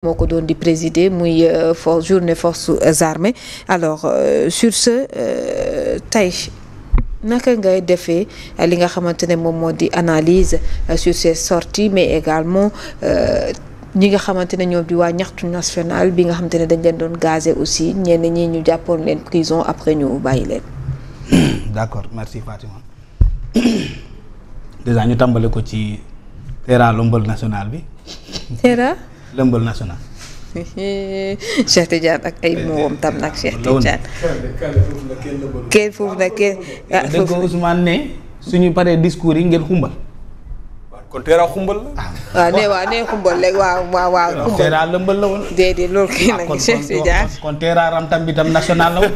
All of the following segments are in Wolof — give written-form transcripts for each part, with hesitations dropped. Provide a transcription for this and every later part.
moo ko doon di présider muy journée forces armées alors sur ce tey naka ngay defee li nga xamante ne moom moo di analyse sur ces sorties mais également ñi nga xamante ne ñoom di waa ñaxtu national bi nga xamante ne dañ leen doon gazé aussi ñenn ñi ñu jàppoon leen prison après ñu bàyyi leen. d'accord merci Fatima déjà ñu tàmbale ko ci Tera lëmbal national bi. Tera. lëmbal national. Cheikh Tidiane ak ay moom tam nag Cheikh Tidiane. kenn foofu nag kenn. ah dégg nga Ousmane ne suñu paree discours yi ngeen xumbal. kon Tera xumbal la. waaw nee xumbal léegi waaw. xumbal Tera lëmbal la woon. déedéet loolu kii nag Cheikh Tidiane. kon Tera ramtam bi tam national la woon.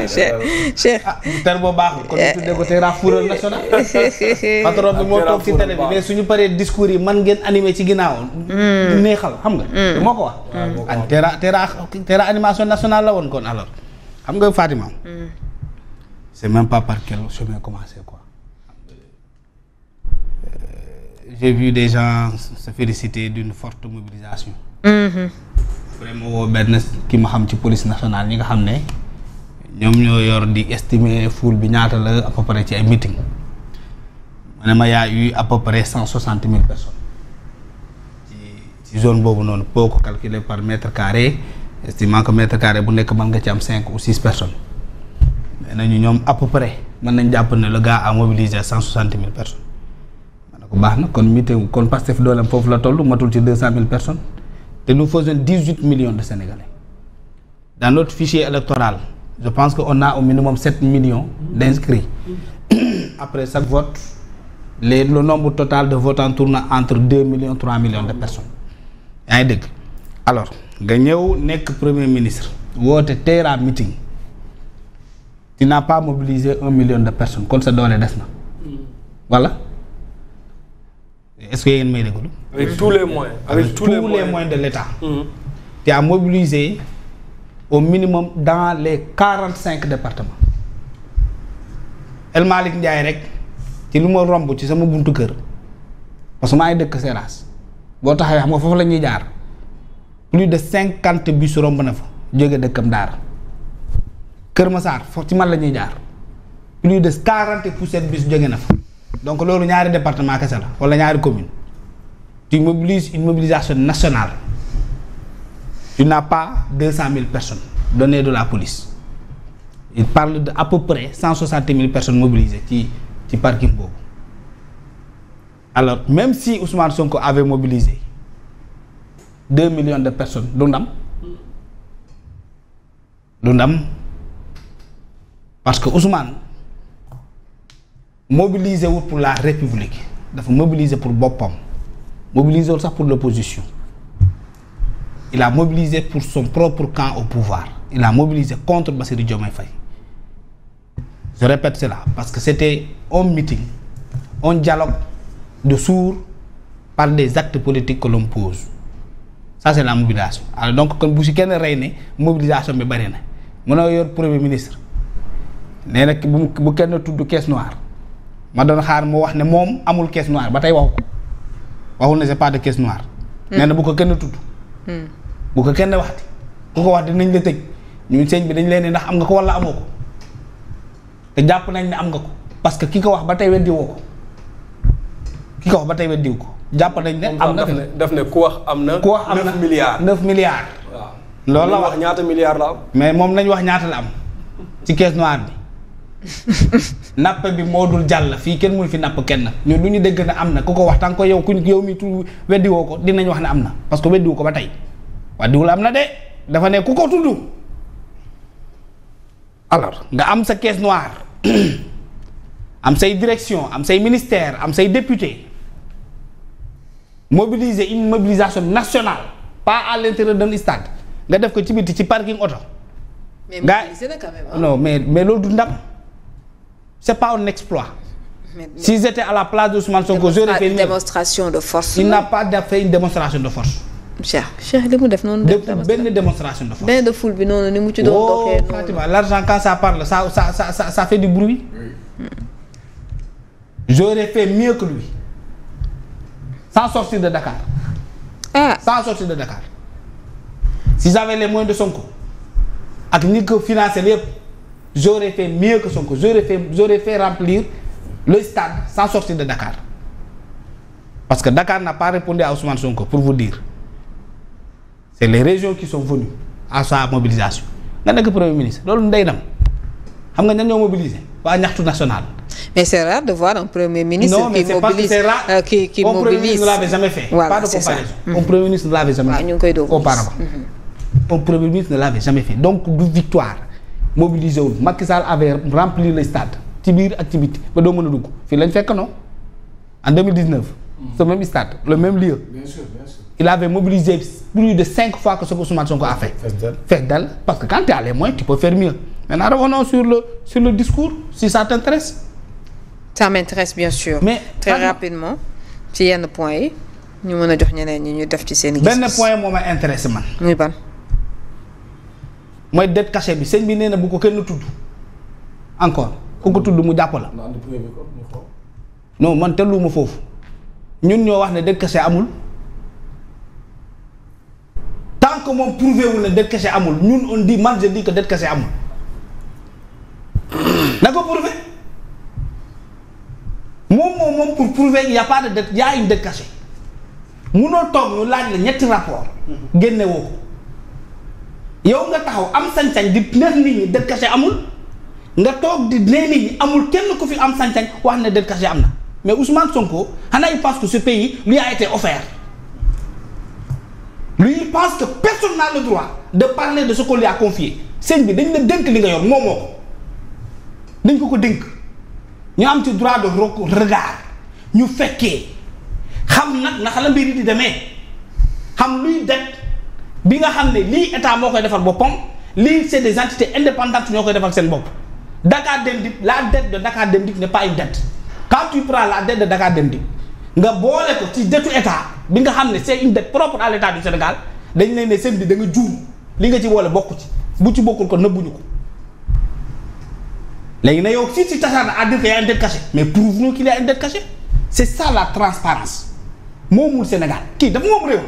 Cheikh. ter boo baaxul kon ñu tuddee ko Tera fuural national. patron bi moo toog ci télé bi mais suñu paree discours yi man ngeen animé ci ginnaaw. neexal xam nga. moo ko wax. Tera animation nationale la woon kon alors. xam nga Fatima. c'est même pas par quel chemin commencer quoi. J'ai vu des gens se féliciter d'une forte mobilisation. Vraiment woo benn ki ma xam ci police nationale ñi nga xam ne ñoom ñoo yor di estimer foule bi ñaata la à peu près ci ay meeting. ma ne ma y a eu à peu près 160 000 personnes ci zone boobu noonu boo ko calculer par mètre carré estimant que mètre carré bu nekk mën nga ci am 5 ou 6 personnes. mais nañu ñoom à peu près mën nañ jàpp ne le gars a mobilisé 160 000 personnes. baax na kon meeting kon Pastef dooleem foofu la toll matul ci 200 000 personnes te nous faisons 18 millions de Sénégalais dans notre fichier électoral je pense que on a au minimum 7 millions d'inscrits après chaque vote le nombre total de votants tourne entre 2 millions 3 millions de personnes yaa ngi dégg alors nga ñëw nekk premier ministre woote Tera meeting tu n'as pas mobilisé 1 million de personnes kon sa doole des na voilà. Est-ce que yéen may déglu. Avec tous les moyens. Avec tous les moyens de l'État. Tu as mobilisé au minimum dans les 45 départements. El Malick Ndiaye rek ci lu ma romb ci sama buntu kër parce que maa ngi dëkk Seras boo taxawee xam nga foofu la ñuy jaar plus de 50 bus romb na fa jóge dëkkam Daara Kër Massar foofu ci man la ñuy jaar plus de 40 poussette bus jóge na fa. donc loolu ñaari département kese la wala ñaari commune tu mobilises une mobilisation nationale tu n'as pas 200 000 personnes données de la police il parle de à peu près 160 000 personnes mobilisées ci parking boobu alors même si Ousmane Sonko avait mobilisé 2 millions de personnes du ndam parce que Ousmane mobiliser wul pour la République dafa mobiliser pour boppam mobiliser wul sax pour l'opposition il a mobilisé pour son propre camp au pouvoir il a mobilisé contre Bassirou Diomaye Faye je répète cela parce que c'était un meeting un dialogue de sourds par des actes politiques que l'on pose ça c'est la mobilisation alors donc kon bu si kenn rey ne mobilisation bi bari na mënoo yor premier ministre nee na bu kenn tudd caisse noire ma doon xaar mu wax ne moom amul caisse noire ba tey waxu ko waxul ne c'est pas de caisse noire. nee na bu ko kenn tudd. bu ko kenn waxati ku ko wax dinañ la tëj ñun sëñ bi dañ leen ne ndax am nga ko wala amoo ko te jàpp nañ ne am nga ko parce que ki ko wax ba tey weddi woo ko ki ko wax ba tey weddiw ko jàpp nañ ne. am na daf ne ku wax am na. 9 milliards 9 milliards. waaw loolu la wax ñaata milliards la am. mais moom nañ wax ñaata la am ci caisse noire bi. napp bi moo dul jàll fii kenn mënu fi napp kenn ñun lu ñu dégg ne am na ku ko wax tant que yow mi tu weddiwoo ko dinañ wax ne am na parce que weddiwu ko ba tey weddiwul am na de dafa ne ku ko tudd alors nga am sa caisse noire am say direction am say ministère am say député mobiliser une mobilisation nationale pas à l'intérieur d'un stade nga def ko ci biti ci parking auto mais mobilisé na quand même. non mais loolu du ndam. C'est pas un exploit. Si j'étais à la place d'Ousmane Sonko, j'aurais fait une démonstration de force. Il n'a pas fait une démonstration de force. Cheikh li mu def noonu. benn démonstration de force. benn de foule bi noonu ni mu ci doon doxee noonu. Fatima, l'argent quand ça parle ça fait du bruit. J'aurais fait mieux que lui sans sortir de Dakar. sans sortir de Dakar. Si j'avais les moyens de Sonko ak ñi ko financé lépp j'aurais fait mieux que Sonko j'aurais fait remplir le stade sans sortir de Dakar parce que Dakar n'a pas répondu à Ousmane Sonko pour vous dire c'est les régions qui sont venues à sa mobilisation nga nekk premier ministre loolu ndey nam xam nga ñan ñoo mobiliser waa ñaxtu national. Mais c'est rare de voir un premier ministre qui mobilise qui mon premier mobilise. ministre ne l'avait jamais fait. Voilà, pas de c'est comparaison. ça. Mon premier ministre ne l'avait jamais fait. ñu ngi koy doog auparavant. Mon premier ministre ne l'avait jamais fait donc du victoire mobilisé wul Macky Sall avait rempli le stade ci biir ak ci biti ba doo mën a dugg fii lañ fekk non en 2019. ce même stade le même lieu. Bien sûr. Il avait mobilisé plus de 5 fois que ce que Ousmane Sonko a fait. Fait d'elle parce que quand tu as les moyens tu peux faire mieux. Maintenant revenons sur le discours si ça t'intéresse. Ça m'intéresse bien sûr. Mais très rapidement ci yenn points yi ñu mën a jox ñeneen ñi ñu def ci seen gis-gis. benn point moo ma intéressé man. muy ban. mooy dette cachée bi sëñ bi nee na bu ko kenn tudd encore ku ko tudd mu jàpp la. non man telluwuma foofu ñun ñoo wax ne dette cachée amul tant que moom prouvé wul ne dette cachée amul ñun on dit man je dis que dette cachée amul na ko prouvé moom pour prouver il y a pas de dette il y a une dette cachée munoo toog ñu laaj la ñetti rapport génne woo ko yow nga taxaw am sañ-sañ di neex nit ñi dette cachée amul nga toog di nee nit ñi amul kenn ku fi am sañ-sañ wax ne dette cachée am na mais Ousmane Sonko xanaa il pense que ce pays lui a été offert lui il pense que personne n'a le droit de parler de ce qu'on lui a confié sëñ bi dañ la dénk li nga yor moomoo ko dañ ko dénk ñu am ci droit de regard ñu fekkee xam nag naka la mbir yi di demee xam luy dette bi nga xam ne lii état moo koy defal boppam lii c'est des entités indépendantes ñoo koy defal seen bopp Dakar Dem Dikk la dette de Dakar Dem Dikk n'est pas une dette quand tu prends la dette de Dakar Dem Dikk nga boole ko ci dettu état bi nga xam ne c'est une dette propre à l'état du Sénégal dañ leen ne seen bi da nga juum li nga ci boole bokku ci bu ci bokkul ko nëbbuñu ko léegi na yow si tu t'acharnes à dire qu'il y a une dette cachée mais prouve-nous qu'il y a une dette cachée c'est ça la transparence moomul Sénégal kii dafa moom réew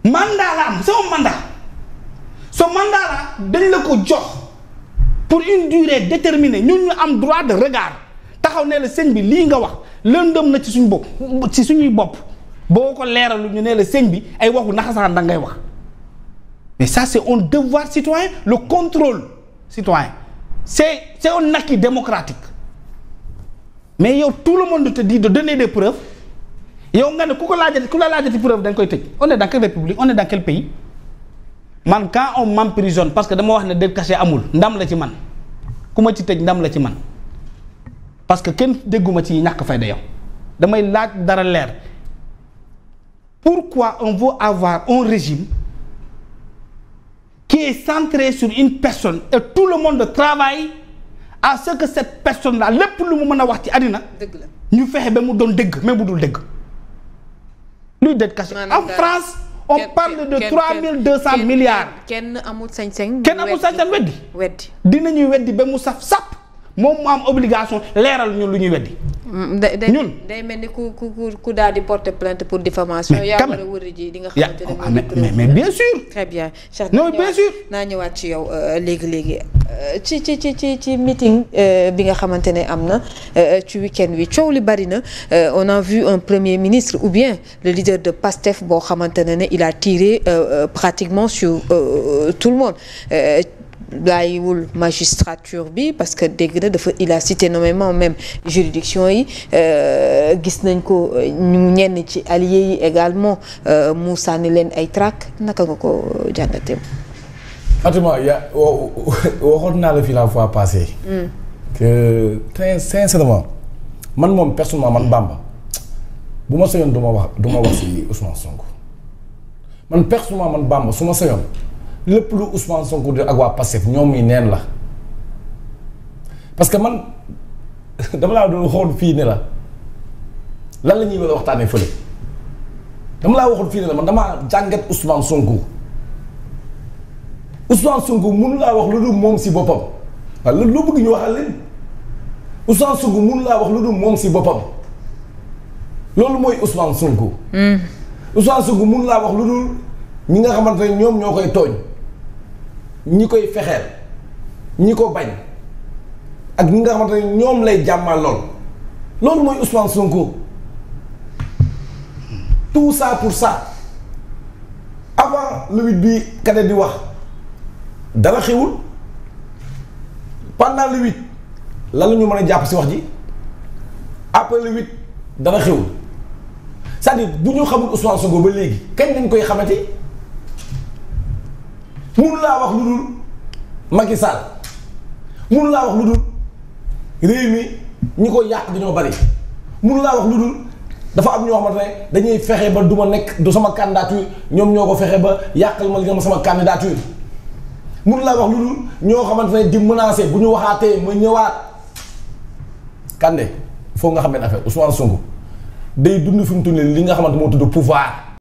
mandat la am sama mandat ce mandat la dañ la ko jox pour une durée déterminée ñun ñu am droit de regard taxaw ne la sëñ bi lii nga wax lëndëm na ci suñu bopp ci suñuy bopp boo ko leeralu ñu ne la sëñ bi ay waxu naxasaan da ngay wax mais ça c'est un devoir citoyen le contrôle citoyen c'est un acquis démocratique mais yow tout le monde te dit de donner des preuves yow nga ne ku la laajati preuve dañ koy tëj on est dans quelle république on est dans quel pays man quand on m'emprisonne parce que dama wax ne dette cachée amul ndam la ci man ku ma ci tëj ndam la ci man parce que kenn dégguma ci ñàkk fayda yow damay laaj dara leer pourquoi on veut avoir un régime qui est centré sur une personne et tout le monde travaille à ce que cette personne là lépp lu mu mën a wax ci àddina ñu fexe ba mu doon dëgg même bu dul dëgg luy dette cachée en France on parle de 3200 milliards kenn amul sañ-sañ weddi dinañuy weddi ba mu saf sap moom mu am obligation leeral ñun lu ñuy weddi ñun day mel ni ku daal di porter plainte pour diffamation yaa war a wëri ji di nga xamante ne mais bien sûr très bien non bien sûr naa ñëwaat ci yow léegi ci meeting bi nga xamante ne am na ci week-end wi coow li bari na on a vu un premier ministre ou bien le leader de PASTEF boo xamante ne il a tiré pratiquement sur tout le monde bàyyiwul magistrature bi parce que dégg na il a cité nommément même juridiction yi gis nañ ko ñu ñenn ci alliés yi également mu sànni leen ay trac naka nga ko jàngatee. Fatima waxoon naa la fii la fois passée. que très sincèrement man moom personnellement man Bamba bu ma soyoon du ma wax ci Ousmane Sonko man personnellement man Bamba su ma soyoon. lépp lu Ousmane Sonko di ak waa Pastef ñoom yi neen la parce que man dama laa doon xool fii ne la lan la ñuy war a waxtaanee fële dama laa waxoon fii ne la man damaa jàngat Ousmane Sonko mënu laa wax lu dul moom si boppam waaw lu bëgg ñu waxal leen Ousmane Sonko mënu laa wax lu dul moom si boppam loolu mooy Ousmane Sonko. Ousmane Sonko mun laa wax lu dul ñi nga xamante ne ñoom ñoo koy tooñ ñi koy fexeel ñi ko bañ ak ñi nga xamante ne ñoom lay jàmmal loolu mooy Ousmane Sonko tout ça pour ça avant le 8 bi Kader di wax dara xewul pendant le 8 lan la ñu mën a jàpp si wax ji après le 8 dara xewul c'est-à-dire bu ñu xamul Ousmane Sonko ba léegi kañ lañ koy xamante mun laa wax lu dul Macky Sall mun laa wax lu dul réew mi ñi ko yàq dañoo bari mun laa wax lu dul dafa am ñoo xamante ne dañuy fexe ba du ma nekk du sama candidature ñoom ñoo ko fexe ba yàqal ma li nga ma sama candidature mun laa wax lu dul ñoo xamante ne di menacer bu ñu waxaatee ma ñëwaat Kandé foog nga xam ne affaire Ousmane Sonko day dund fi mu toll nii li nga xamante moo tudd pouvoir.